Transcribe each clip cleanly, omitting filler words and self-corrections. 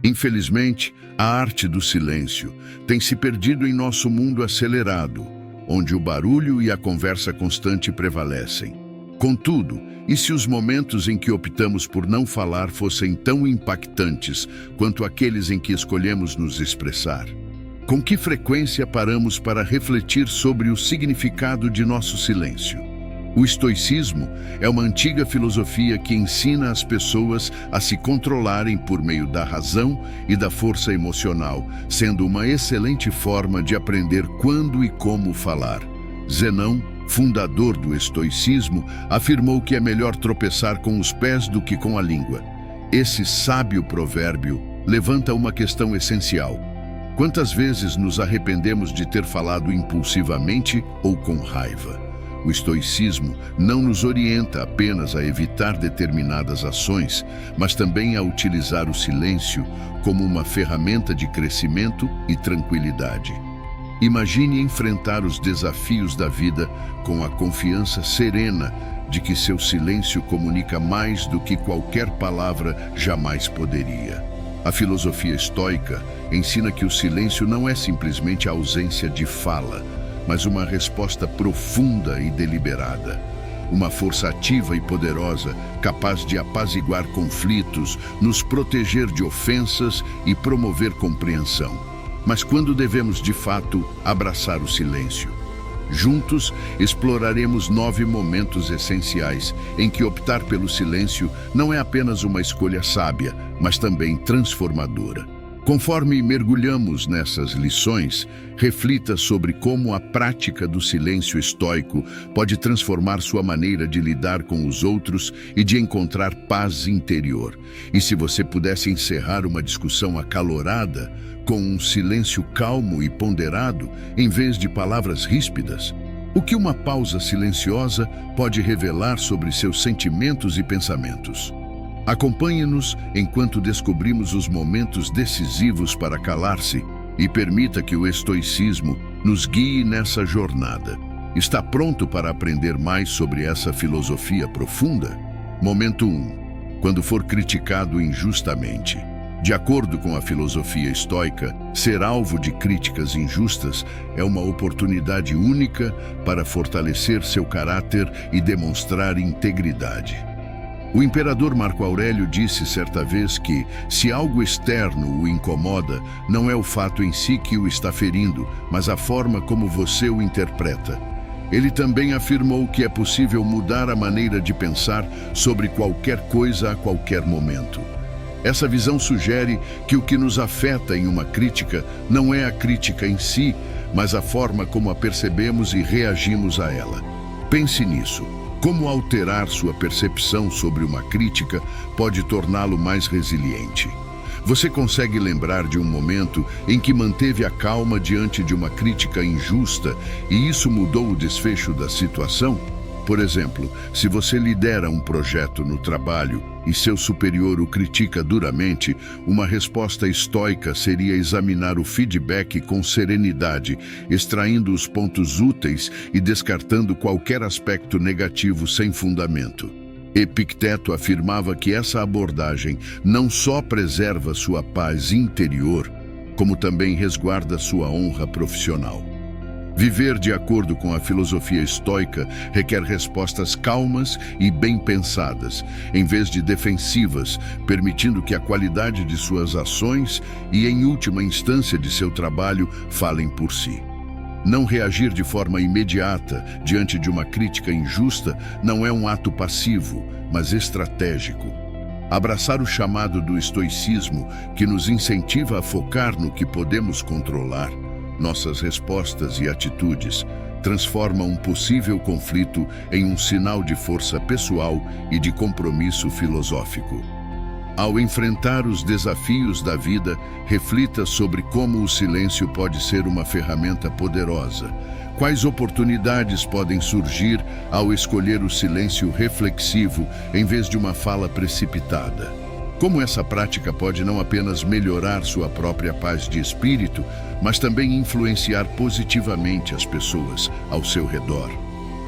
Infelizmente, a arte do silêncio tem se perdido em nosso mundo acelerado, onde o barulho e a conversa constante prevalecem. Contudo, e se os momentos em que optamos por não falar fossem tão impactantes quanto aqueles em que escolhemos nos expressar? Com que frequência paramos para refletir sobre o significado de nosso silêncio? O estoicismo é uma antiga filosofia que ensina as pessoas a se controlarem por meio da razão e da força emocional, sendo uma excelente forma de aprender quando e como falar. Zenão, fundador do estoicismo, afirmou que é melhor tropeçar com os pés do que com a língua. Esse sábio provérbio levanta uma questão essencial. Quantas vezes nos arrependemos de ter falado impulsivamente ou com raiva? O estoicismo não nos orienta apenas a evitar determinadas ações, mas também a utilizar o silêncio como uma ferramenta de crescimento e tranquilidade. Imagine enfrentar os desafios da vida com a confiança serena de que seu silêncio comunica mais do que qualquer palavra jamais poderia. A filosofia estoica ensina que o silêncio não é simplesmente a ausência de fala, mas uma resposta profunda e deliberada. Uma força ativa e poderosa, capaz de apaziguar conflitos, nos proteger de ofensas e promover compreensão. Mas quando devemos, de fato, abraçar o silêncio? Juntos, exploraremos 9 momentos essenciais em que optar pelo silêncio não é apenas uma escolha sábia, mas também transformadora. Conforme mergulhamos nessas lições, reflita sobre como a prática do silêncio estoico pode transformar sua maneira de lidar com os outros e de encontrar paz interior. E se você pudesse encerrar uma discussão acalorada com um silêncio calmo e ponderado, em vez de palavras ríspidas, o que uma pausa silenciosa pode revelar sobre seus sentimentos e pensamentos? Acompanhe-nos enquanto descobrimos os momentos decisivos para calar-se e permita que o estoicismo nos guie nessa jornada. Está pronto para aprender mais sobre essa filosofia profunda? Momento 1. Quando for criticado injustamente. De acordo com a filosofia estoica, ser alvo de críticas injustas é uma oportunidade única para fortalecer seu caráter e demonstrar integridade. O imperador Marco Aurélio disse certa vez que, se algo externo o incomoda, não é o fato em si que o está ferindo, mas a forma como você o interpreta. Ele também afirmou que é possível mudar a maneira de pensar sobre qualquer coisa a qualquer momento. Essa visão sugere que o que nos afeta em uma crítica não é a crítica em si, mas a forma como a percebemos e reagimos a ela. Pense nisso. Como alterar sua percepção sobre uma crítica pode torná-lo mais resiliente? Você consegue lembrar de um momento em que manteve a calma diante de uma crítica injusta e isso mudou o desfecho da situação? Por exemplo, se você lidera um projeto no trabalho e seu superior o critica duramente, uma resposta estoica seria examinar o feedback com serenidade, extraindo os pontos úteis e descartando qualquer aspecto negativo sem fundamento. Epicteto afirmava que essa abordagem não só preserva sua paz interior, como também resguarda sua honra profissional. Viver de acordo com a filosofia estoica requer respostas calmas e bem pensadas, em vez de defensivas, permitindo que a qualidade de suas ações e, em última instância, de seu trabalho falem por si. Não reagir de forma imediata diante de uma crítica injusta não é um ato passivo, mas estratégico. Abraçar o chamado do estoicismo, que nos incentiva a focar no que podemos controlar, nossas respostas e atitudes, transforma um possível conflito em um sinal de força pessoal e de compromisso filosófico. Ao enfrentar os desafios da vida, reflita sobre como o silêncio pode ser uma ferramenta poderosa. Quais oportunidades podem surgir ao escolher o silêncio reflexivo em vez de uma fala precipitada? Como essa prática pode não apenas melhorar sua própria paz de espírito, mas também influenciar positivamente as pessoas ao seu redor?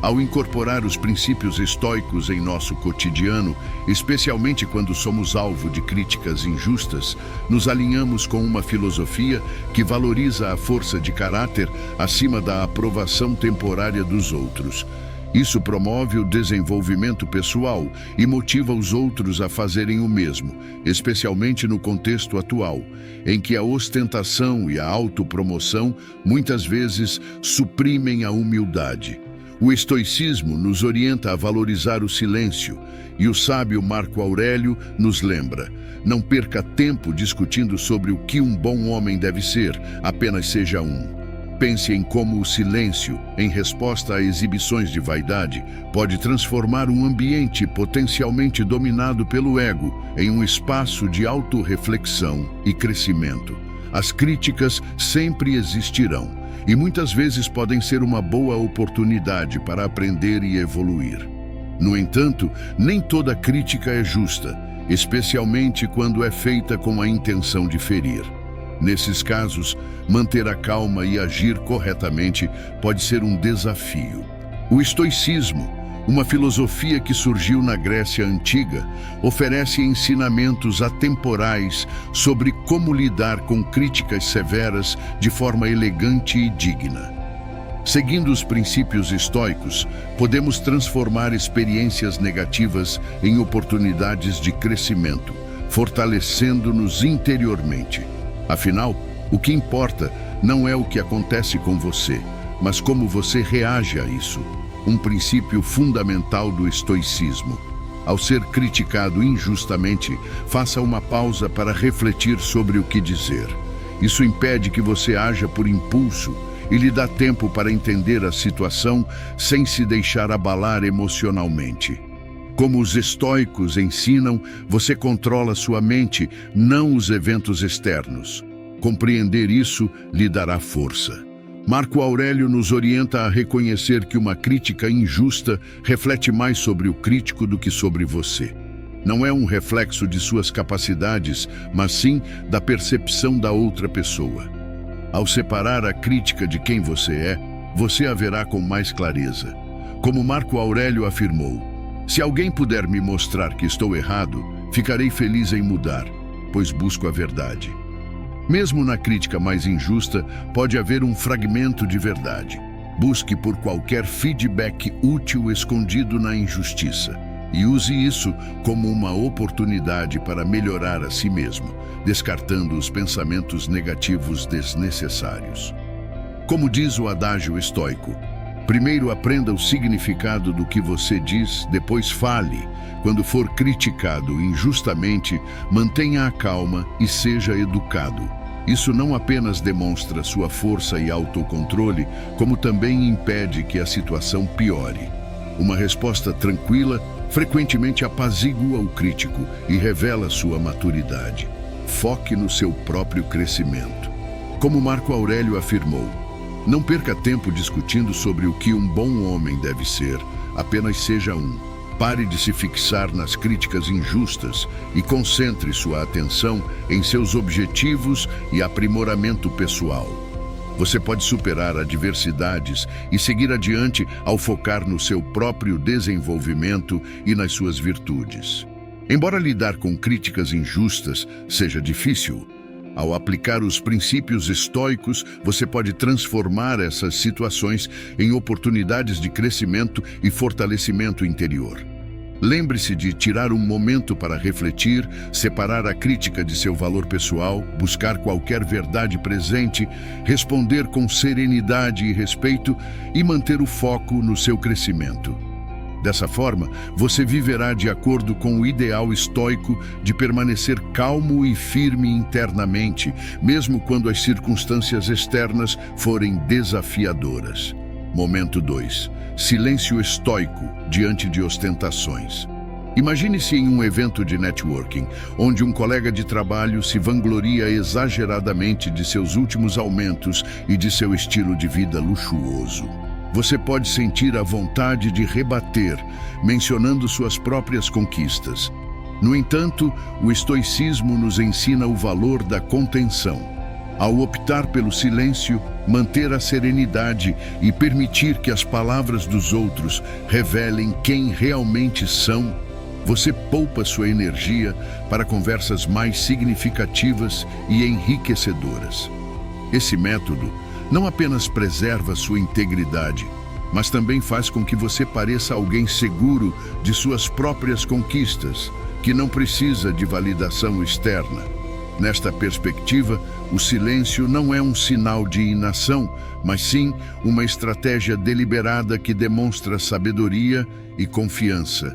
Ao incorporar os princípios estoicos em nosso cotidiano, especialmente quando somos alvo de críticas injustas, nos alinhamos com uma filosofia que valoriza a força de caráter acima da aprovação temporária dos outros. Isso promove o desenvolvimento pessoal e motiva os outros a fazerem o mesmo, especialmente no contexto atual, em que a ostentação e a autopromoção muitas vezes suprimem a humildade. O estoicismo nos orienta a valorizar o silêncio, e o sábio Marco Aurélio nos lembra: não perca tempo discutindo sobre o que um bom homem deve ser, apenas seja um. Pense em como o silêncio, em resposta a exibições de vaidade, pode transformar um ambiente potencialmente dominado pelo ego em um espaço de autorreflexão e crescimento. As críticas sempre existirão e muitas vezes podem ser uma boa oportunidade para aprender e evoluir. No entanto, nem toda crítica é justa, especialmente quando é feita com a intenção de ferir. Nesses casos, manter a calma e agir corretamente pode ser um desafio. O estoicismo, uma filosofia que surgiu na Grécia Antiga, oferece ensinamentos atemporais sobre como lidar com críticas severas de forma elegante e digna. Seguindo os princípios estoicos, podemos transformar experiências negativas em oportunidades de crescimento, fortalecendo-nos interiormente. Afinal, o que importa não é o que acontece com você, mas como você reage a isso. Um princípio fundamental do estoicismo. Ao ser criticado injustamente, faça uma pausa para refletir sobre o que dizer. Isso impede que você haja por impulso e lhe dá tempo para entender a situação sem se deixar abalar emocionalmente. Como os estoicos ensinam, você controla sua mente, não os eventos externos. Compreender isso lhe dará força. Marco Aurélio nos orienta a reconhecer que uma crítica injusta reflete mais sobre o crítico do que sobre você. Não é um reflexo de suas capacidades, mas sim da percepção da outra pessoa. Ao separar a crítica de quem você é, você a verá com mais clareza. Como Marco Aurélio afirmou: se alguém puder me mostrar que estou errado, ficarei feliz em mudar, pois busco a verdade. Mesmo na crítica mais injusta, pode haver um fragmento de verdade. Busque por qualquer feedback útil escondido na injustiça e use isso como uma oportunidade para melhorar a si mesmo, descartando os pensamentos negativos desnecessários. Como diz o adágio estoico, primeiro aprenda o significado do que você diz, depois fale. Quando for criticado injustamente, mantenha a calma e seja educado. Isso não apenas demonstra sua força e autocontrole, como também impede que a situação piore. Uma resposta tranquila frequentemente apazigua o crítico e revela sua maturidade. Foque no seu próprio crescimento. Como Marco Aurélio afirmou: não perca tempo discutindo sobre o que um bom homem deve ser, apenas seja um. Pare de se fixar nas críticas injustas e concentre sua atenção em seus objetivos e aprimoramento pessoal. Você pode superar adversidades e seguir adiante ao focar no seu próprio desenvolvimento e nas suas virtudes. Embora lidar com críticas injustas seja difícil, ao aplicar os princípios estoicos, você pode transformar essas situações em oportunidades de crescimento e fortalecimento interior. Lembre-se de tirar um momento para refletir, separar a crítica de seu valor pessoal, buscar qualquer verdade presente, responder com serenidade e respeito e manter o foco no seu crescimento. Dessa forma, você viverá de acordo com o ideal estoico de permanecer calmo e firme internamente, mesmo quando as circunstâncias externas forem desafiadoras. Momento 2. Silêncio estoico diante de ostentações. Imagine-se em um evento de networking, onde um colega de trabalho se vangloria exageradamente de seus últimos aumentos e de seu estilo de vida luxuoso. Você pode sentir a vontade de rebater, mencionando suas próprias conquistas. No entanto, o estoicismo nos ensina o valor da contenção. Ao optar pelo silêncio, manter a serenidade e permitir que as palavras dos outros revelem quem realmente são, você poupa sua energia para conversas mais significativas e enriquecedoras. Esse método não apenas preserva sua integridade, mas também faz com que você pareça alguém seguro de suas próprias conquistas, que não precisa de validação externa. Nesta perspectiva, o silêncio não é um sinal de inação, mas sim uma estratégia deliberada que demonstra sabedoria e confiança.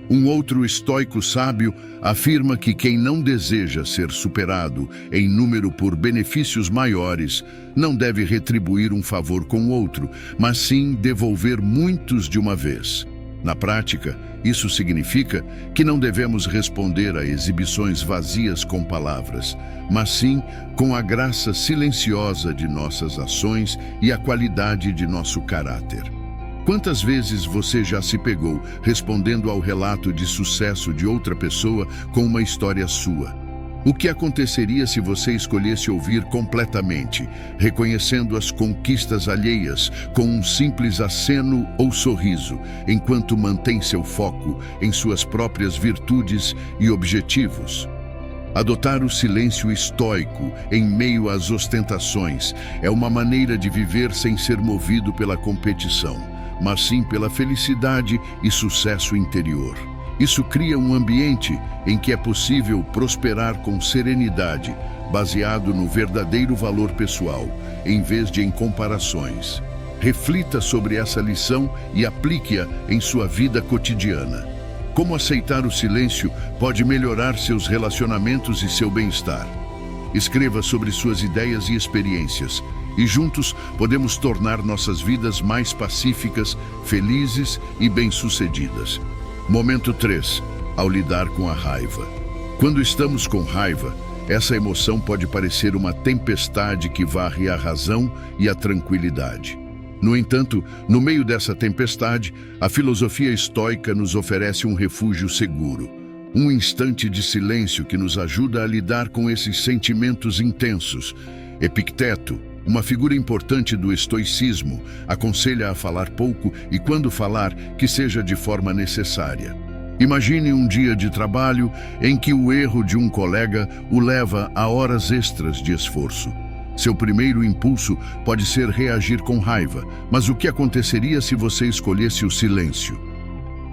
Um outro estoico sábio afirma que quem não deseja ser superado em número por benefícios maiores não deve retribuir um favor com outro, mas sim devolver muitos de uma vez. Na prática, isso significa que não devemos responder a exibições vazias com palavras, mas sim com a graça silenciosa de nossas ações e a qualidade de nosso caráter. Quantas vezes você já se pegou respondendo ao relato de sucesso de outra pessoa com uma história sua? O que aconteceria se você escolhesse ouvir completamente, reconhecendo as conquistas alheias com um simples aceno ou sorriso, enquanto mantém seu foco em suas próprias virtudes e objetivos? Adotar o silêncio estoico em meio às ostentações é uma maneira de viver sem ser movido pela competição, mas sim pela felicidade e sucesso interior. Isso cria um ambiente em que é possível prosperar com serenidade, baseado no verdadeiro valor pessoal, em vez de em comparações. Reflita sobre essa lição e aplique-a em sua vida cotidiana. Como aceitar o silêncio pode melhorar seus relacionamentos e seu bem-estar? Escreva sobre suas ideias e experiências, e juntos podemos tornar nossas vidas mais pacíficas, felizes e bem-sucedidas. Momento 3. Ao lidar com a raiva. Quando estamos com raiva, essa emoção pode parecer uma tempestade que varre a razão e a tranquilidade. No entanto, no meio dessa tempestade, a filosofia estoica nos oferece um refúgio seguro. Um instante de silêncio que nos ajuda a lidar com esses sentimentos intensos. Epicteto, uma figura importante do estoicismo, aconselha a falar pouco e, quando falar, que seja de forma necessária. Imagine um dia de trabalho em que o erro de um colega o leva a horas extras de esforço. Seu primeiro impulso pode ser reagir com raiva, mas o que aconteceria se você escolhesse o silêncio?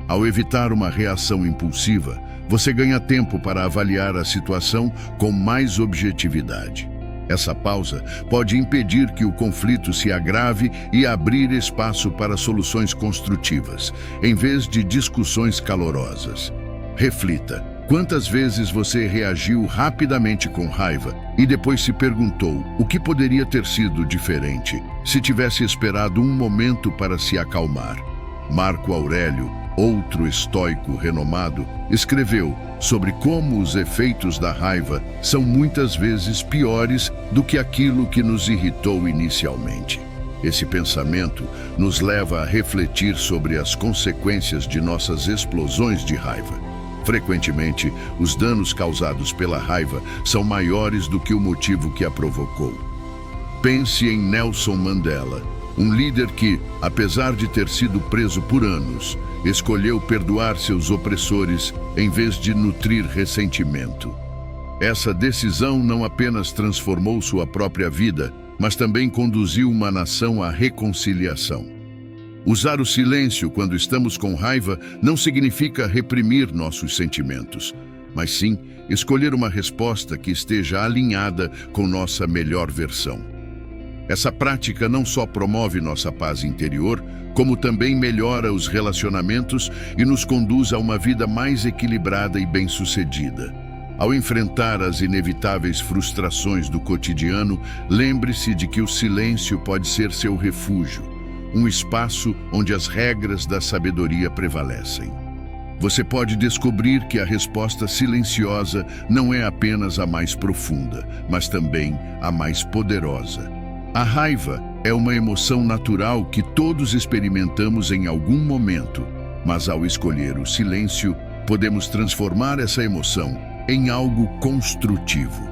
Ao evitar uma reação impulsiva, você ganha tempo para avaliar a situação com mais objetividade. Essa pausa pode impedir que o conflito se agrave e abrir espaço para soluções construtivas, em vez de discussões calorosas. Reflita: quantas vezes você reagiu rapidamente com raiva e depois se perguntou o que poderia ter sido diferente se tivesse esperado um momento para se acalmar? Marco Aurélio, outro estoico renomado, escreveu sobre como os efeitos da raiva são muitas vezes piores do que aquilo que nos irritou inicialmente. Esse pensamento nos leva a refletir sobre as consequências de nossas explosões de raiva. Frequentemente, os danos causados pela raiva são maiores do que o motivo que a provocou. Pense em Nelson Mandela, um líder que, apesar de ter sido preso por anos, escolheu perdoar seus opressores em vez de nutrir ressentimento. Essa decisão não apenas transformou sua própria vida, mas também conduziu uma nação à reconciliação. Usar o silêncio quando estamos com raiva não significa reprimir nossos sentimentos, mas sim escolher uma resposta que esteja alinhada com nossa melhor versão. Essa prática não só promove nossa paz interior, como também melhora os relacionamentos e nos conduz a uma vida mais equilibrada e bem-sucedida. Ao enfrentar as inevitáveis frustrações do cotidiano, lembre-se de que o silêncio pode ser seu refúgio, um espaço onde as regras da sabedoria prevalecem. Você pode descobrir que a resposta silenciosa não é apenas a mais profunda, mas também a mais poderosa. A raiva é uma emoção natural que todos experimentamos em algum momento, mas ao escolher o silêncio, podemos transformar essa emoção em algo construtivo.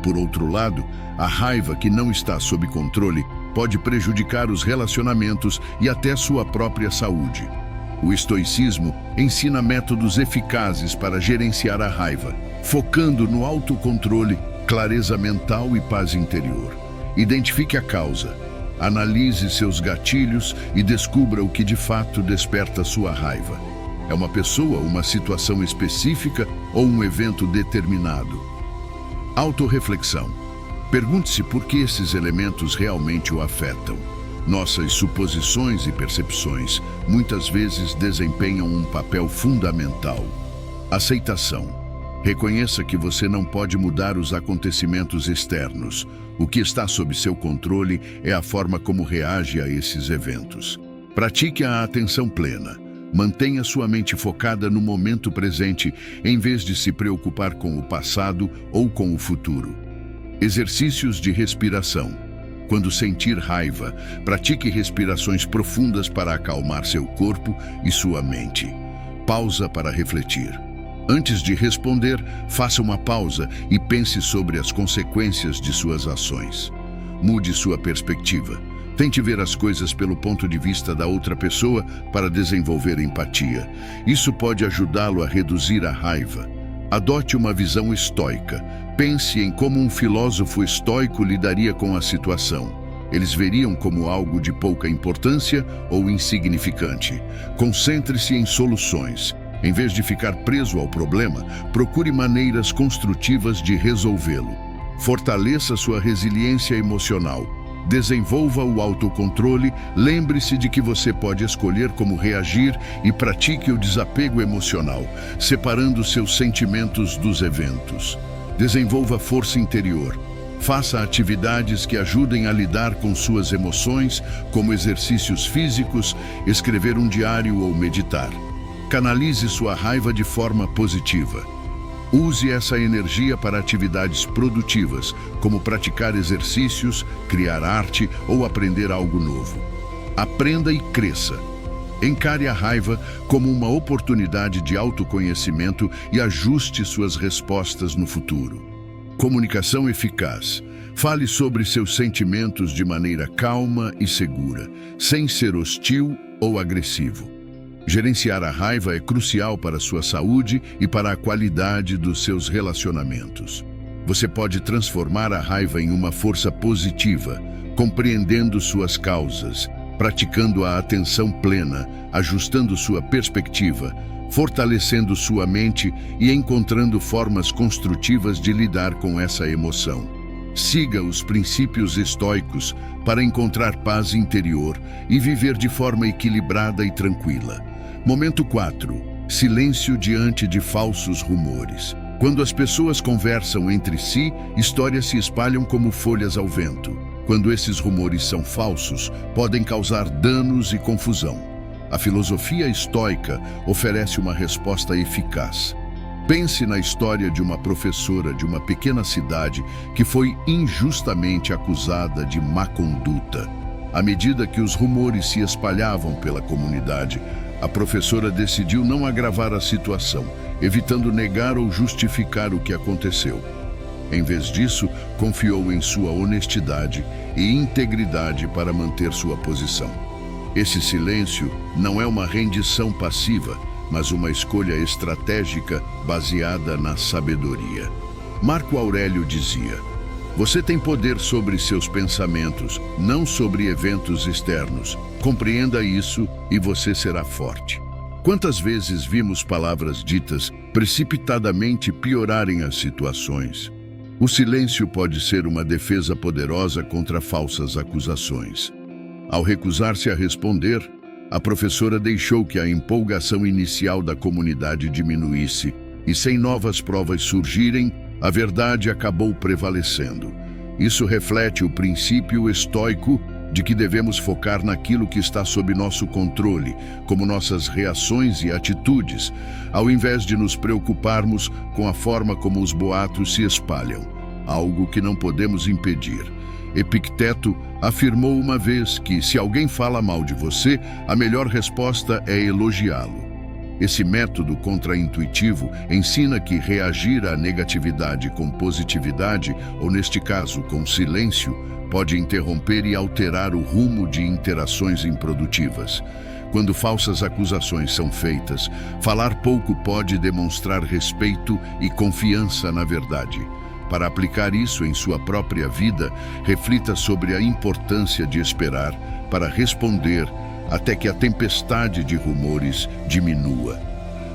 Por outro lado, a raiva que não está sob controle pode prejudicar os relacionamentos e até sua própria saúde. O estoicismo ensina métodos eficazes para gerenciar a raiva, focando no autocontrole, clareza mental e paz interior. Identifique a causa, analise seus gatilhos e descubra o que de fato desperta sua raiva. É uma pessoa, uma situação específica ou um evento determinado? Autorreflexão. Pergunte-se por que esses elementos realmente o afetam. Nossas suposições e percepções muitas vezes desempenham um papel fundamental. Aceitação. Reconheça que você não pode mudar os acontecimentos externos. O que está sob seu controle é a forma como reage a esses eventos. Pratique a atenção plena. Mantenha sua mente focada no momento presente, em vez de se preocupar com o passado ou com o futuro. Exercícios de respiração. Quando sentir raiva, pratique respirações profundas para acalmar seu corpo e sua mente. Pausa para refletir. Antes de responder, faça uma pausa e pense sobre as consequências de suas ações. Mude sua perspectiva. Tente ver as coisas pelo ponto de vista da outra pessoa para desenvolver empatia. Isso pode ajudá-lo a reduzir a raiva. Adote uma visão estoica. Pense em como um filósofo estoico lidaria com a situação. Eles veriam como algo de pouca importância ou insignificante. Concentre-se em soluções. Em vez de ficar preso ao problema, procure maneiras construtivas de resolvê-lo. Fortaleça sua resiliência emocional. Desenvolva o autocontrole, lembre-se de que você pode escolher como reagir e pratique o desapego emocional, separando seus sentimentos dos eventos. Desenvolva força interior. Faça atividades que ajudem a lidar com suas emoções, como exercícios físicos, escrever um diário ou meditar. Canalize sua raiva de forma positiva. Use essa energia para atividades produtivas, como praticar exercícios, criar arte ou aprender algo novo. Aprenda e cresça. Encare a raiva como uma oportunidade de autoconhecimento e ajuste suas respostas no futuro. Comunicação eficaz. Fale sobre seus sentimentos de maneira calma e segura, sem ser hostil ou agressivo. Gerenciar a raiva é crucial para a sua saúde e para a qualidade dos seus relacionamentos. Você pode transformar a raiva em uma força positiva, compreendendo suas causas, praticando a atenção plena, ajustando sua perspectiva, fortalecendo sua mente e encontrando formas construtivas de lidar com essa emoção. Siga os princípios estoicos para encontrar paz interior e viver de forma equilibrada e tranquila. Momento 4. Silêncio diante de falsos rumores. Quando as pessoas conversam entre si, histórias se espalham como folhas ao vento. Quando esses rumores são falsos, podem causar danos e confusão. A filosofia estoica oferece uma resposta eficaz. Pense na história de uma professora de uma pequena cidade que foi injustamente acusada de má conduta. À medida que os rumores se espalhavam pela comunidade, a professora decidiu não agravar a situação, evitando negar ou justificar o que aconteceu. Em vez disso, confiou em sua honestidade e integridade para manter sua posição. Esse silêncio não é uma rendição passiva, mas uma escolha estratégica baseada na sabedoria. Marco Aurélio dizia: "Você tem poder sobre seus pensamentos, não sobre eventos externos. Compreenda isso e você será forte." Quantas vezes vimos palavras ditas precipitadamente piorarem as situações? O silêncio pode ser uma defesa poderosa contra falsas acusações. Ao recusar-se a responder, a professora deixou que a empolgação inicial da comunidade diminuísse e, sem novas provas surgirem, a verdade acabou prevalecendo. Isso reflete o princípio estoico de que devemos focar naquilo que está sob nosso controle, como nossas reações e atitudes, ao invés de nos preocuparmos com a forma como os boatos se espalham, algo que não podemos impedir. Epicteto afirmou uma vez que, se alguém fala mal de você, a melhor resposta é elogiá-lo. Esse método contraintuitivo ensina que reagir à negatividade com positividade, ou neste caso com silêncio, pode interromper e alterar o rumo de interações improdutivas. Quando falsas acusações são feitas, falar pouco pode demonstrar respeito e confiança na verdade. Para aplicar isso em sua própria vida, reflita sobre a importância de esperar para responder até que a tempestade de rumores diminua.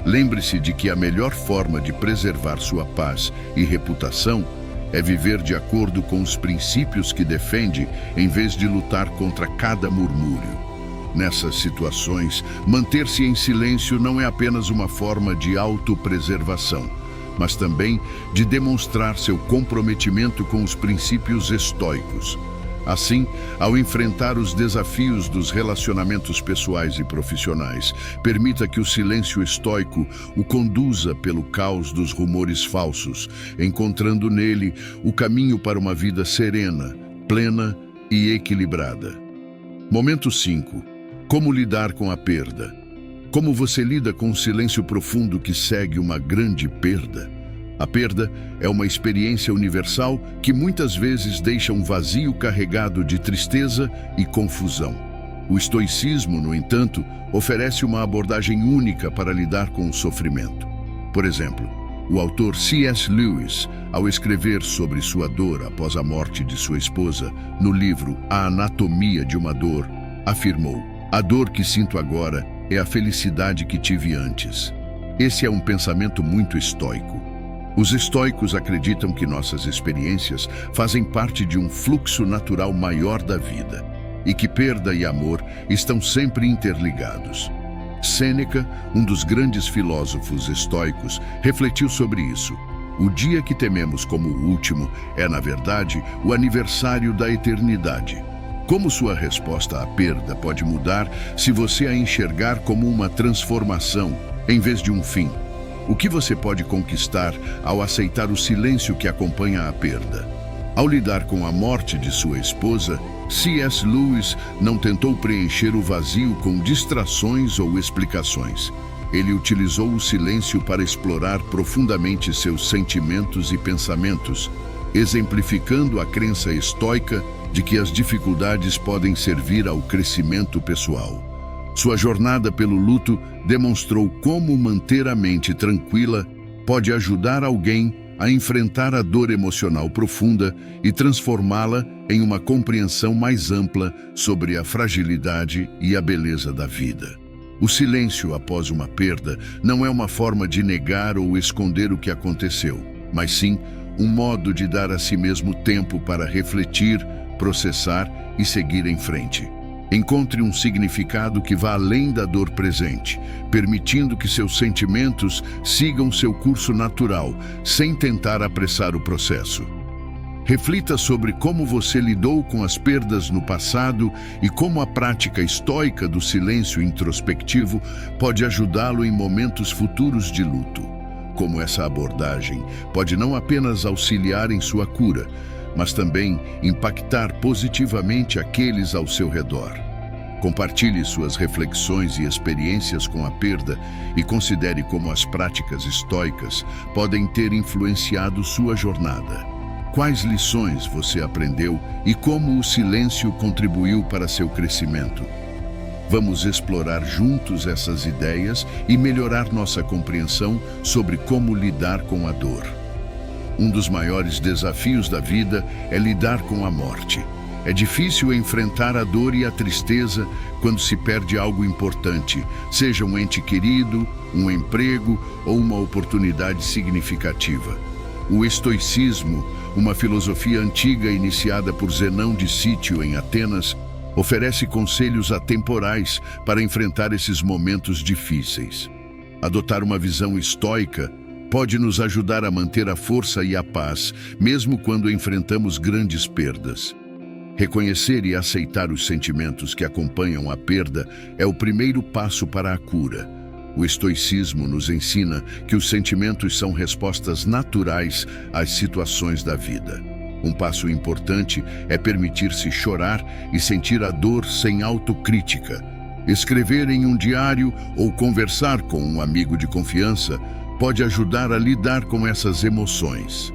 Lembre-se de que a melhor forma de preservar sua paz e reputação é viver de acordo com os princípios que defende, em vez de lutar contra cada murmúrio. Nessas situações, manter-se em silêncio não é apenas uma forma de autopreservação, mas também de demonstrar seu comprometimento com os princípios estoicos. Assim, ao enfrentar os desafios dos relacionamentos pessoais e profissionais, permita que o silêncio estoico o conduza pelo caos dos rumores falsos, encontrando nele o caminho para uma vida serena, plena e equilibrada. Momento 5. Como lidar com a perda? Como você lida com o silêncio profundo que segue uma grande perda? A perda é uma experiência universal que muitas vezes deixa um vazio carregado de tristeza e confusão. O estoicismo, no entanto, oferece uma abordagem única para lidar com o sofrimento. Por exemplo, o autor C.S. Lewis, ao escrever sobre sua dor após a morte de sua esposa, no livro A Anatomia de uma Dor, afirmou: "A dor que sinto agora é a felicidade que tive antes." Esse é um pensamento muito estoico. Os estoicos acreditam que nossas experiências fazem parte de um fluxo natural maior da vida e que perda e amor estão sempre interligados. Sêneca, um dos grandes filósofos estoicos, refletiu sobre isso. O dia que tememos como o último é, na verdade, o aniversário da eternidade. Como sua resposta à perda pode mudar se você a enxergar como uma transformação, em vez de um fim? O que você pode conquistar ao aceitar o silêncio que acompanha a perda? Ao lidar com a morte de sua esposa, C.S. Lewis não tentou preencher o vazio com distrações ou explicações. Ele utilizou o silêncio para explorar profundamente seus sentimentos e pensamentos, exemplificando a crença estoica de que as dificuldades podem servir ao crescimento pessoal. Sua jornada pelo luto demonstrou como manter a mente tranquila pode ajudar alguém a enfrentar a dor emocional profunda e transformá-la em uma compreensão mais ampla sobre a fragilidade e a beleza da vida. O silêncio após uma perda não é uma forma de negar ou esconder o que aconteceu, mas sim um modo de dar a si mesmo tempo para refletir, processar e seguir em frente. Encontre um significado que vá além da dor presente, permitindo que seus sentimentos sigam seu curso natural, sem tentar apressar o processo. Reflita sobre como você lidou com as perdas no passado e como a prática estoica do silêncio introspectivo pode ajudá-lo em momentos futuros de luto. Como essa abordagem pode não apenas auxiliar em sua cura, mas também impactar positivamente aqueles ao seu redor. Compartilhe suas reflexões e experiências com a perda e considere como as práticas estoicas podem ter influenciado sua jornada. Quais lições você aprendeu e como o silêncio contribuiu para seu crescimento? Vamos explorar juntos essas ideias e melhorar nossa compreensão sobre como lidar com a dor. Um dos maiores desafios da vida é lidar com a morte. É difícil enfrentar a dor e a tristeza quando se perde algo importante, seja um ente querido, um emprego ou uma oportunidade significativa. O estoicismo, uma filosofia antiga iniciada por Zenão de Cítio em Atenas, oferece conselhos atemporais para enfrentar esses momentos difíceis. Adotar uma visão estoica pode nos ajudar a manter a força e a paz, mesmo quando enfrentamos grandes perdas. Reconhecer e aceitar os sentimentos que acompanham a perda é o primeiro passo para a cura. O estoicismo nos ensina que os sentimentos são respostas naturais às situações da vida. Um passo importante é permitir-se chorar e sentir a dor sem autocrítica. Escrever em um diário ou conversar com um amigo de confiança pode ajudar a lidar com essas emoções.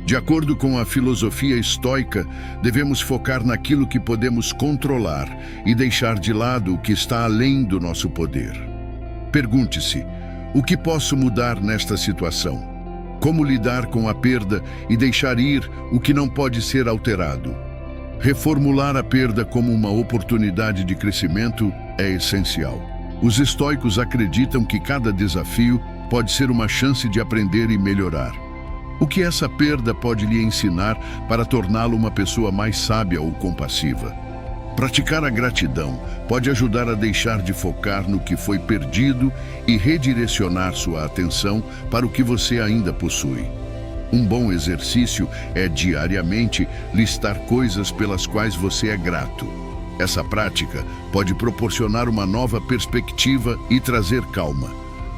De acordo com a filosofia estoica, devemos focar naquilo que podemos controlar e deixar de lado o que está além do nosso poder. Pergunte-se: o que posso mudar nesta situação? Como lidar com a perda e deixar ir o que não pode ser alterado? Reformular a perda como uma oportunidade de crescimento é essencial. Os estoicos acreditam que cada desafio pode ser uma chance de aprender e melhorar. O que essa perda pode lhe ensinar para torná-lo uma pessoa mais sábia ou compassiva? Praticar a gratidão pode ajudar a deixar de focar no que foi perdido e redirecionar sua atenção para o que você ainda possui. Um bom exercício é diariamente listar coisas pelas quais você é grato. Essa prática pode proporcionar uma nova perspectiva e trazer calma.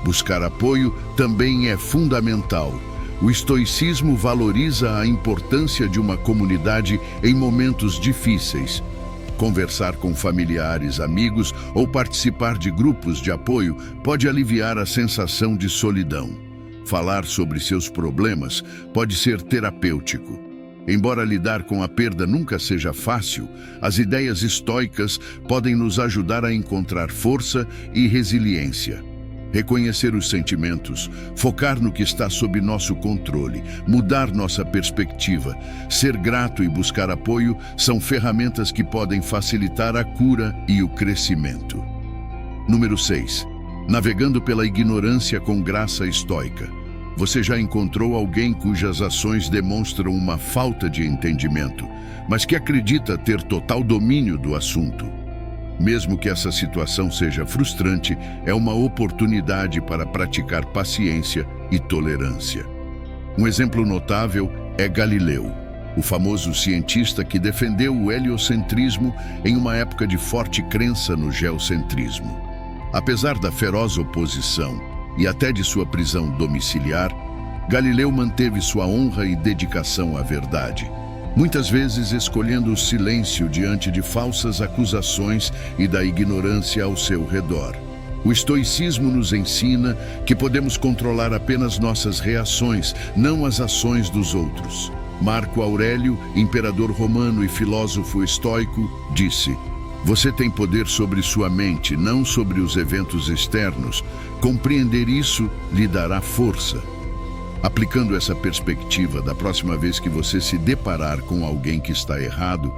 Buscar apoio também é fundamental. O estoicismo valoriza a importância de uma comunidade em momentos difíceis. Conversar com familiares, amigos ou participar de grupos de apoio pode aliviar a sensação de solidão. Falar sobre seus problemas pode ser terapêutico. Embora lidar com a perda nunca seja fácil, as ideias estoicas podem nos ajudar a encontrar força e resiliência. Reconhecer os sentimentos, focar no que está sob nosso controle, mudar nossa perspectiva, ser grato e buscar apoio são ferramentas que podem facilitar a cura e o crescimento. Número 6. Navegando pela ignorância com graça estoica. Você já encontrou alguém cujas ações demonstram uma falta de entendimento, mas que acredita ter total domínio do assunto? Mesmo que essa situação seja frustrante, é uma oportunidade para praticar paciência e tolerância. Um exemplo notável é Galileu, o famoso cientista que defendeu o heliocentrismo em uma época de forte crença no geocentrismo. Apesar da feroz oposição e até de sua prisão domiciliar, Galileu manteve sua honra e dedicação à verdade, muitas vezes escolhendo o silêncio diante de falsas acusações e da ignorância ao seu redor. O estoicismo nos ensina que podemos controlar apenas nossas reações, não as ações dos outros. Marco Aurélio, imperador romano e filósofo estoico, disse: "Você tem poder sobre sua mente, não sobre os eventos externos. Compreender isso lhe dará força." Aplicando essa perspectiva, da próxima vez que você se deparar com alguém que está errado,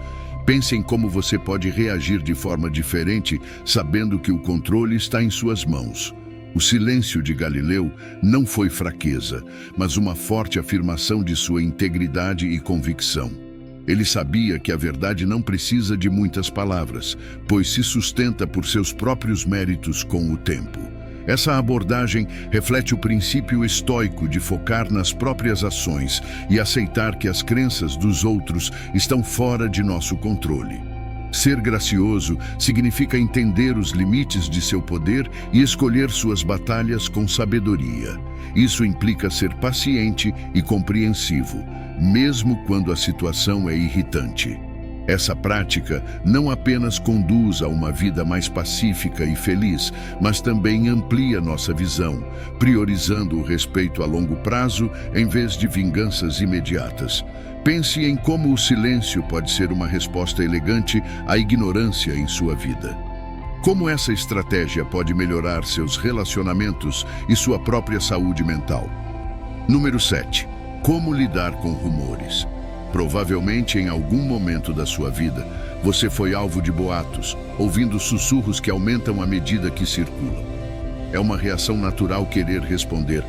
pense em como você pode reagir de forma diferente, sabendo que o controle está em suas mãos. O silêncio de Galileu não foi fraqueza, mas uma forte afirmação de sua integridade e convicção. Ele sabia que a verdade não precisa de muitas palavras, pois se sustenta por seus próprios méritos com o tempo. Essa abordagem reflete o princípio estoico de focar nas próprias ações e aceitar que as crenças dos outros estão fora de nosso controle. Ser gracioso significa entender os limites de seu poder e escolher suas batalhas com sabedoria. Isso implica ser paciente e compreensivo, mesmo quando a situação é irritante. Essa prática não apenas conduz a uma vida mais pacífica e feliz, mas também amplia nossa visão, priorizando o respeito a longo prazo em vez de vinganças imediatas. Pense em como o silêncio pode ser uma resposta elegante à ignorância em sua vida. Como essa estratégia pode melhorar seus relacionamentos e sua própria saúde mental? Número 7. Como lidar com rumores? Provavelmente, em algum momento da sua vida, você foi alvo de boatos, ouvindo sussurros que aumentam à medida que circulam. É uma reação natural querer responder,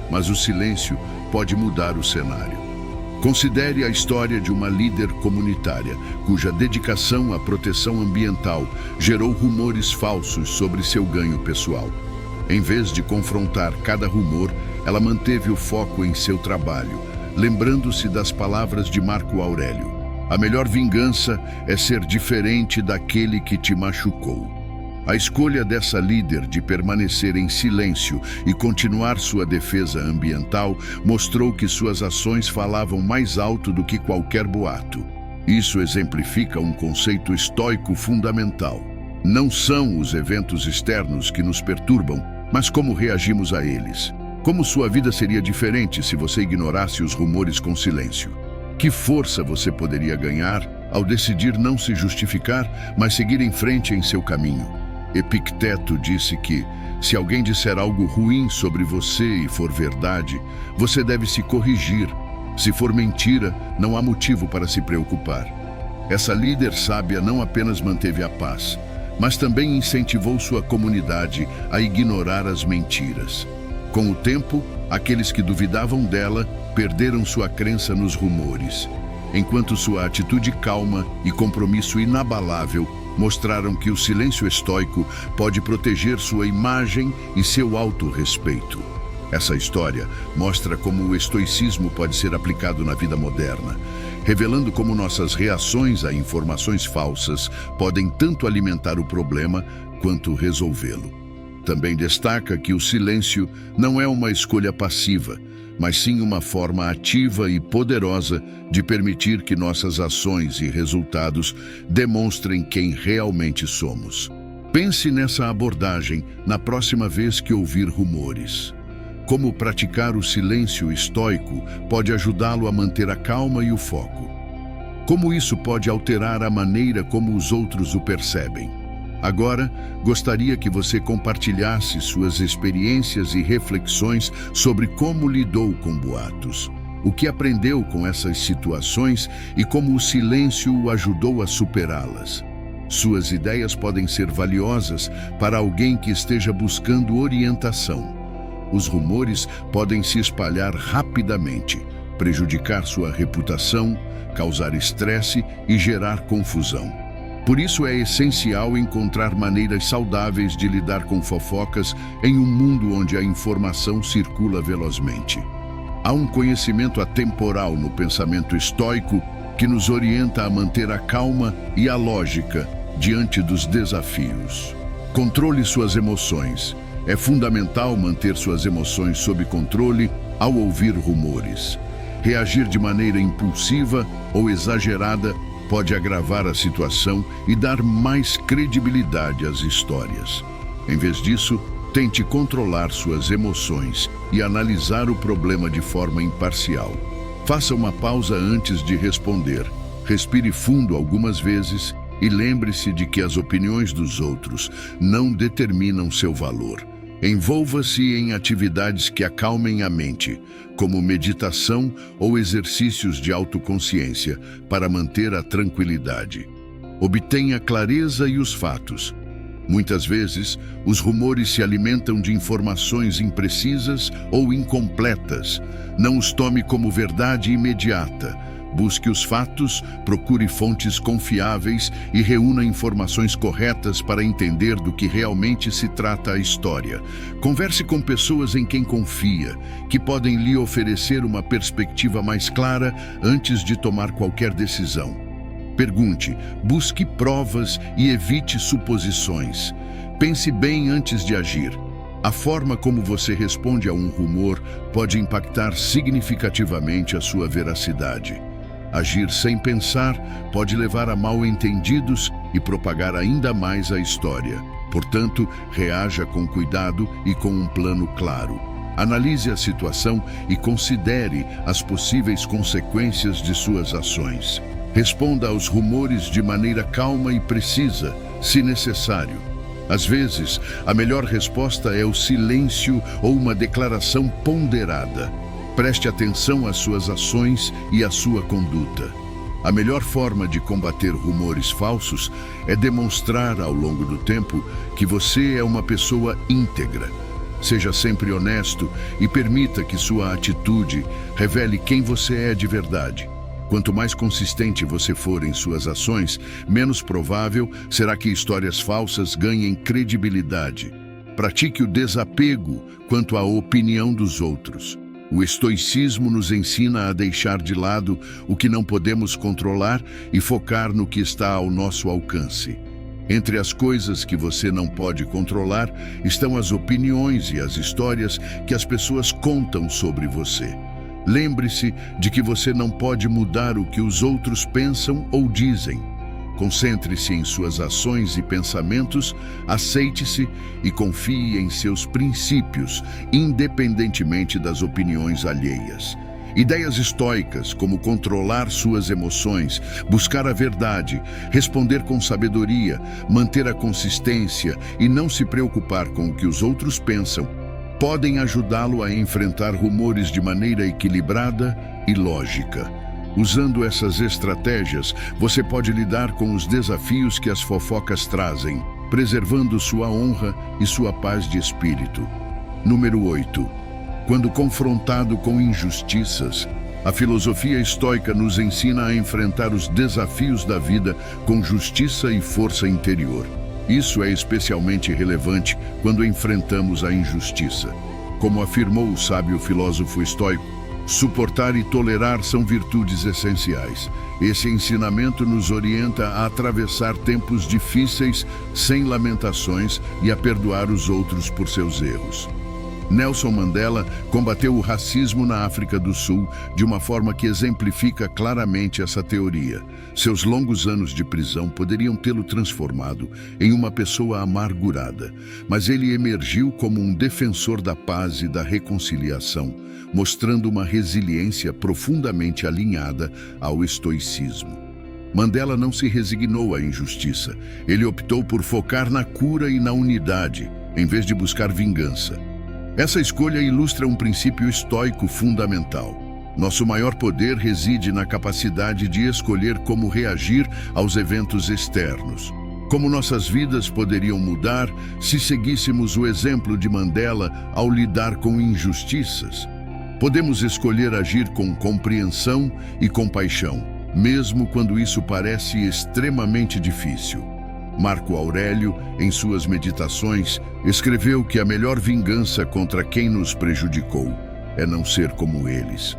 mas o silêncio pode mudar o cenário. Considere a história de uma líder comunitária, cuja dedicação à proteção ambiental gerou rumores falsos sobre seu ganho pessoal. Em vez de confrontar cada rumor, ela manteve o foco em seu trabalho, lembrando-se das palavras de Marco Aurélio: "A melhor vingança é ser diferente daquele que te machucou." A escolha dessa líder de permanecer em silêncio e continuar sua defesa ambiental mostrou que suas ações falavam mais alto do que qualquer boato. Isso exemplifica um conceito estoico fundamental. Não são os eventos externos que nos perturbam, mas como reagimos a eles. Como sua vida seria diferente se você ignorasse os rumores com silêncio? Que força você poderia ganhar ao decidir não se justificar, mas seguir em frente em seu caminho? Epicteto disse que, se alguém disser algo ruim sobre você e for verdade, você deve se corrigir. Se for mentira, não há motivo para se preocupar. Essa líder sábia não apenas manteve a paz, mas também incentivou sua comunidade a ignorar as mentiras. Com o tempo, aqueles que duvidavam dela perderam sua crença nos rumores, enquanto sua atitude calma e compromisso inabalável mostraram que o silêncio estoico pode proteger sua imagem e seu autorrespeito. Essa história mostra como o estoicismo pode ser aplicado na vida moderna, revelando como nossas reações a informações falsas podem tanto alimentar o problema quanto resolvê-lo. Também destaca que o silêncio não é uma escolha passiva, mas sim uma forma ativa e poderosa de permitir que nossas ações e resultados demonstrem quem realmente somos. Pense nessa abordagem na próxima vez que ouvir rumores. Como praticar o silêncio estoico pode ajudá-lo a manter a calma e o foco? Como isso pode alterar a maneira como os outros o percebem? Agora, gostaria que você compartilhasse suas experiências e reflexões sobre como lidou com boatos, o que aprendeu com essas situações e como o silêncio o ajudou a superá-las. Suas ideias podem ser valiosas para alguém que esteja buscando orientação. Os rumores podem se espalhar rapidamente, prejudicar sua reputação, causar estresse e gerar confusão. Por isso é essencial encontrar maneiras saudáveis de lidar com fofocas em um mundo onde a informação circula velozmente. Há um conhecimento atemporal no pensamento estoico que nos orienta a manter a calma e a lógica diante dos desafios. Controle suas emoções. É fundamental manter suas emoções sob controle ao ouvir rumores. Reagir de maneira impulsiva ou exagerada pode agravar a situação e dar mais credibilidade às histórias. Em vez disso, tente controlar suas emoções e analisar o problema de forma imparcial. Faça uma pausa antes de responder. Respire fundo algumas vezes e lembre-se de que as opiniões dos outros não determinam seu valor. Envolva-se em atividades que acalmem a mente, como meditação ou exercícios de autoconsciência, para manter a tranquilidade. Obtenha clareza e os fatos. Muitas vezes, os rumores se alimentam de informações imprecisas ou incompletas. Não os tome como verdade imediata. Busque os fatos, procure fontes confiáveis e reúna informações corretas para entender do que realmente se trata a história. Converse com pessoas em quem confia, que podem lhe oferecer uma perspectiva mais clara antes de tomar qualquer decisão. Pergunte, busque provas e evite suposições. Pense bem antes de agir. A forma como você responde a um rumor pode impactar significativamente a sua veracidade. Agir sem pensar pode levar a mal-entendidos e propagar ainda mais a história. Portanto, reaja com cuidado e com um plano claro. Analise a situação e considere as possíveis consequências de suas ações. Responda aos rumores de maneira calma e precisa, se necessário. Às vezes, a melhor resposta é o silêncio ou uma declaração ponderada. Preste atenção às suas ações e à sua conduta. A melhor forma de combater rumores falsos é demonstrar ao longo do tempo que você é uma pessoa íntegra. Seja sempre honesto e permita que sua atitude revele quem você é de verdade. Quanto mais consistente você for em suas ações, menos provável será que histórias falsas ganhem credibilidade. Pratique o desapego quanto à opinião dos outros. O estoicismo nos ensina a deixar de lado o que não podemos controlar e focar no que está ao nosso alcance. Entre as coisas que você não pode controlar estão as opiniões e as histórias que as pessoas contam sobre você. Lembre-se de que você não pode mudar o que os outros pensam ou dizem. Concentre-se em suas ações e pensamentos, aceite-se e confie em seus princípios, independentemente das opiniões alheias. Ideias estoicas, como controlar suas emoções, buscar a verdade, responder com sabedoria, manter a consistência e não se preocupar com o que os outros pensam, podem ajudá-lo a enfrentar rumores de maneira equilibrada e lógica. Usando essas estratégias, você pode lidar com os desafios que as fofocas trazem, preservando sua honra e sua paz de espírito. Número 8. Quando confrontado com injustiças, a filosofia estoica nos ensina a enfrentar os desafios da vida com justiça e força interior. Isso é especialmente relevante quando enfrentamos a injustiça. Como afirmou o sábio filósofo estoico, suportar e tolerar são virtudes essenciais. Esse ensinamento nos orienta a atravessar tempos difíceis sem lamentações e a perdoar os outros por seus erros. Nelson Mandela combateu o racismo na África do Sul de uma forma que exemplifica claramente essa teoria. Seus longos anos de prisão poderiam tê-lo transformado em uma pessoa amargurada, mas ele emergiu como um defensor da paz e da reconciliação, mostrando uma resiliência profundamente alinhada ao estoicismo. Mandela não se resignou à injustiça. Ele optou por focar na cura e na unidade, em vez de buscar vingança. Essa escolha ilustra um princípio estoico fundamental. Nosso maior poder reside na capacidade de escolher como reagir aos eventos externos. Como nossas vidas poderiam mudar se seguíssemos o exemplo de Mandela ao lidar com injustiças? Podemos escolher agir com compreensão e compaixão, mesmo quando isso parece extremamente difícil. Marco Aurélio, em suas meditações, escreveu que a melhor vingança contra quem nos prejudicou é não ser como eles.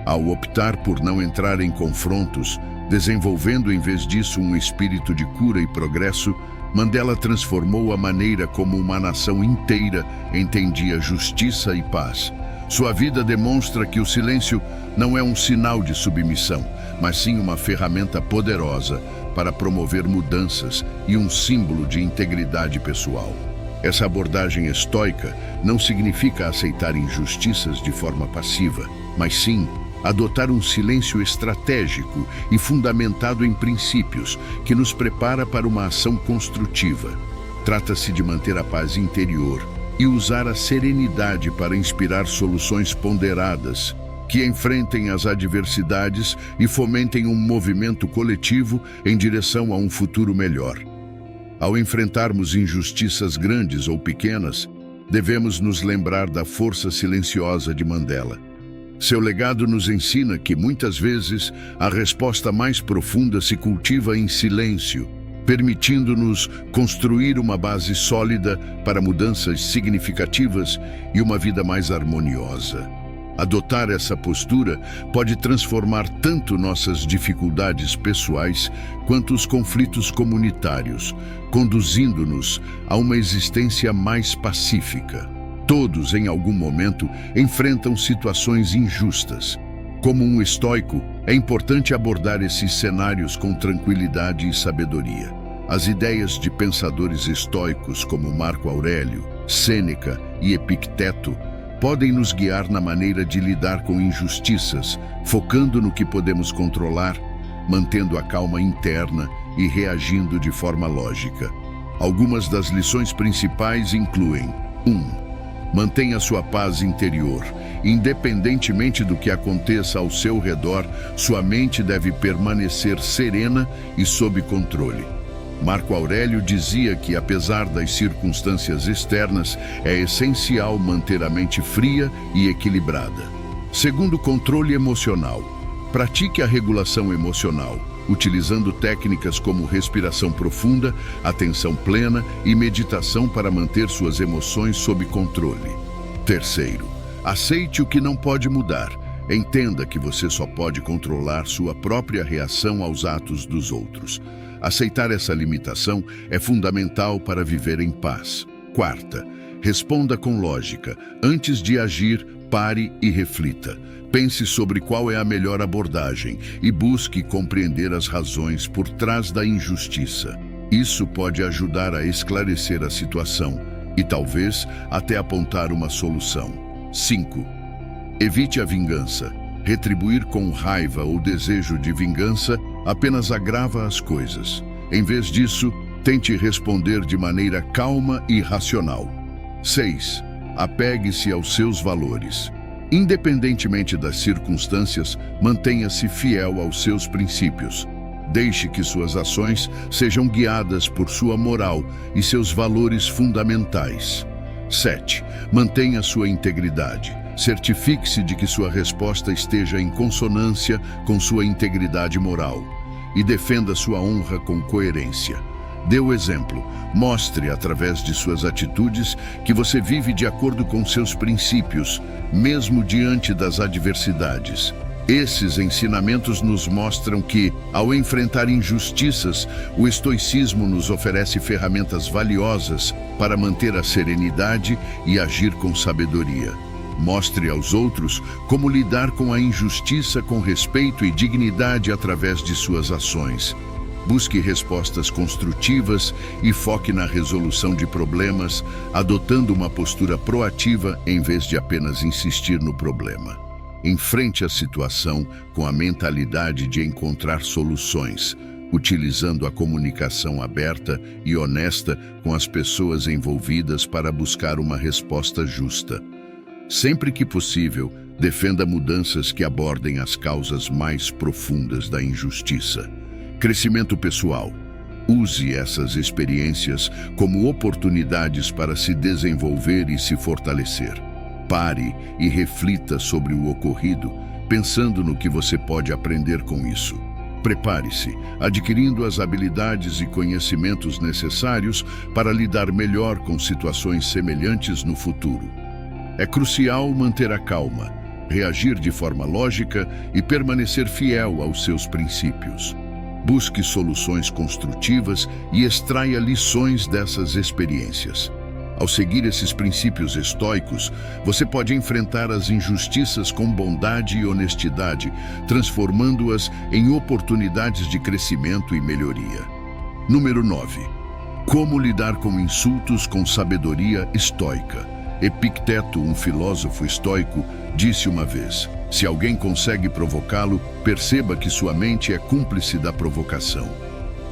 Ao optar por não entrar em confrontos, desenvolvendo em vez disso um espírito de cura e progresso, Mandela transformou a maneira como uma nação inteira entendia justiça e paz. Sua vida demonstra que o silêncio não é um sinal de submissão, mas sim uma ferramenta poderosa para promover mudanças e um símbolo de integridade pessoal. Essa abordagem estoica não significa aceitar injustiças de forma passiva, mas sim adotar um silêncio estratégico e fundamentado em princípios que nos prepara para uma ação construtiva. Trata-se de manter a paz interior e usar a serenidade para inspirar soluções ponderadas, que enfrentem as adversidades e fomentem um movimento coletivo em direção a um futuro melhor. Ao enfrentarmos injustiças grandes ou pequenas, devemos nos lembrar da força silenciosa de Mandela. Seu legado nos ensina que, muitas vezes, a resposta mais profunda se cultiva em silêncio, permitindo-nos construir uma base sólida para mudanças significativas e uma vida mais harmoniosa. Adotar essa postura pode transformar tanto nossas dificuldades pessoais quanto os conflitos comunitários, conduzindo-nos a uma existência mais pacífica. Todos, em algum momento, enfrentam situações injustas. Como um estoico, é importante abordar esses cenários com tranquilidade e sabedoria. As ideias de pensadores estoicos como Marco Aurélio, Sêneca e Epicteto podem nos guiar na maneira de lidar com injustiças, focando no que podemos controlar, mantendo a calma interna e reagindo de forma lógica. Algumas das lições principais incluem: 1. Mantenha sua paz interior. Independentemente do que aconteça ao seu redor, sua mente deve permanecer serena e sob controle. Marco Aurélio dizia que, apesar das circunstâncias externas, é essencial manter a mente fria e equilibrada. 2. Controle emocional. Pratique a regulação emocional, utilizando técnicas como respiração profunda, atenção plena e meditação para manter suas emoções sob controle. 3. Aceite o que não pode mudar. Entenda que você só pode controlar sua própria reação aos atos dos outros. Aceitar essa limitação é fundamental para viver em paz. 4. Responda com lógica. Antes de agir, pare e reflita. Pense sobre qual é a melhor abordagem e busque compreender as razões por trás da injustiça. Isso pode ajudar a esclarecer a situação e talvez até apontar uma solução. 5. Evite a vingança. Retribuir com raiva ou desejo de vingança apenas agrava as coisas. Em vez disso, tente responder de maneira calma e racional. 6. Apegue-se aos seus valores. Independentemente das circunstâncias, mantenha-se fiel aos seus princípios. Deixe que suas ações sejam guiadas por sua moral e seus valores fundamentais. 7. Mantenha sua integridade. Certifique-se de que sua resposta esteja em consonância com sua integridade moral e defenda sua honra com coerência. Dê o exemplo. Mostre, através de suas atitudes, que você vive de acordo com seus princípios, mesmo diante das adversidades. Esses ensinamentos nos mostram que, ao enfrentar injustiças, o estoicismo nos oferece ferramentas valiosas para manter a serenidade e agir com sabedoria. Mostre aos outros como lidar com a injustiça com respeito e dignidade através de suas ações. Busque respostas construtivas e foque na resolução de problemas, adotando uma postura proativa em vez de apenas insistir no problema. Enfrente a situação com a mentalidade de encontrar soluções, utilizando a comunicação aberta e honesta com as pessoas envolvidas para buscar uma resposta justa. Sempre que possível, defenda mudanças que abordem as causas mais profundas da injustiça. Crescimento pessoal. Use essas experiências como oportunidades para se desenvolver e se fortalecer. Pare e reflita sobre o ocorrido, pensando no que você pode aprender com isso. Prepare-se, adquirindo as habilidades e conhecimentos necessários para lidar melhor com situações semelhantes no futuro. É crucial manter a calma, reagir de forma lógica e permanecer fiel aos seus princípios. Busque soluções construtivas e extraia lições dessas experiências. Ao seguir esses princípios estoicos, você pode enfrentar as injustiças com bondade e honestidade, transformando-as em oportunidades de crescimento e melhoria. Número 9. Como lidar com insultos com sabedoria estoica. Epicteto, um filósofo estoico, disse uma vez: se alguém consegue provocá-lo, perceba que sua mente é cúmplice da provocação.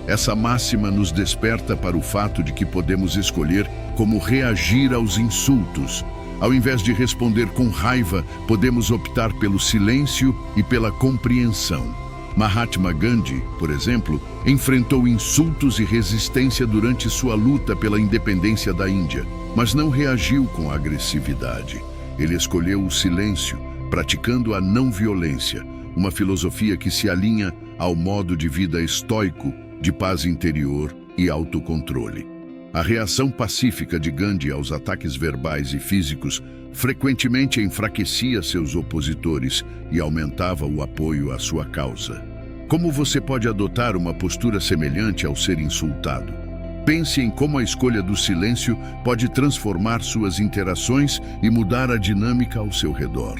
Essa máxima nos desperta para o fato de que podemos escolher como reagir aos insultos. Ao invés de responder com raiva, podemos optar pelo silêncio e pela compreensão. Mahatma Gandhi, por exemplo, enfrentou insultos e resistência durante sua luta pela independência da Índia, mas não reagiu com agressividade. Ele escolheu o silêncio, praticando a não violência, uma filosofia que se alinha ao modo de vida estoico, de paz interior e autocontrole. A reação pacífica de Gandhi aos ataques verbais e físicos frequentemente enfraquecia seus opositores e aumentava o apoio à sua causa. Como você pode adotar uma postura semelhante ao ser insultado? Pense em como a escolha do silêncio pode transformar suas interações e mudar a dinâmica ao seu redor.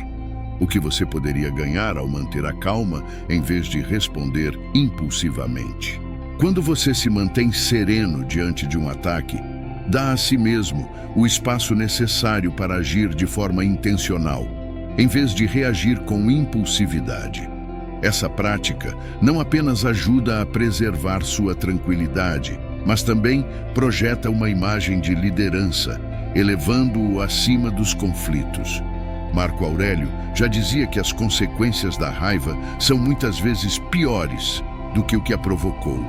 O que você poderia ganhar ao manter a calma em vez de responder impulsivamente? Quando você se mantém sereno diante de um ataque, dá a si mesmo o espaço necessário para agir de forma intencional, em vez de reagir com impulsividade. Essa prática não apenas ajuda a preservar sua tranquilidade, mas também projeta uma imagem de liderança, elevando-o acima dos conflitos. Marco Aurélio já dizia que as consequências da raiva são muitas vezes piores do que o que a provocou.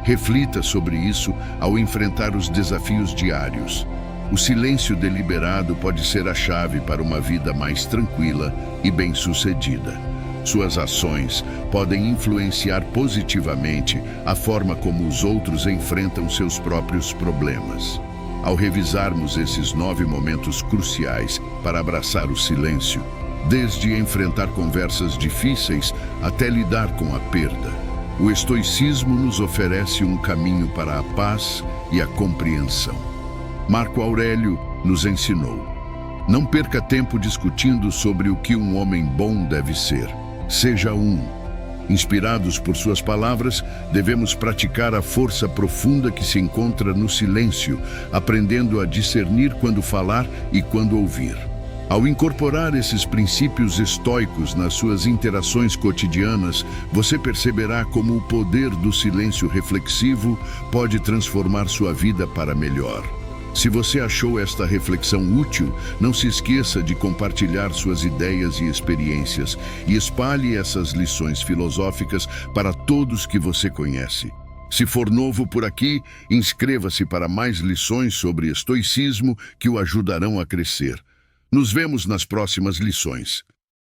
Reflita sobre isso ao enfrentar os desafios diários. O silêncio deliberado pode ser a chave para uma vida mais tranquila e bem-sucedida. Suas ações podem influenciar positivamente a forma como os outros enfrentam seus próprios problemas. Ao revisarmos esses 9 momentos cruciais para abraçar o silêncio, desde enfrentar conversas difíceis até lidar com a perda, o estoicismo nos oferece um caminho para a paz e a compreensão. Marco Aurélio nos ensinou: Não perca tempo discutindo sobre o que um homem bom deve ser. Seja um. Inspirados por suas palavras, devemos praticar a força profunda que se encontra no silêncio, aprendendo a discernir quando falar e quando ouvir. Ao incorporar esses princípios estoicos nas suas interações cotidianas, você perceberá como o poder do silêncio reflexivo pode transformar sua vida para melhor. Se você achou esta reflexão útil, não se esqueça de compartilhar suas ideias e experiências e espalhe essas lições filosóficas para todos que você conhece. Se for novo por aqui, inscreva-se para mais lições sobre estoicismo que o ajudarão a crescer. Nos vemos nas próximas lições.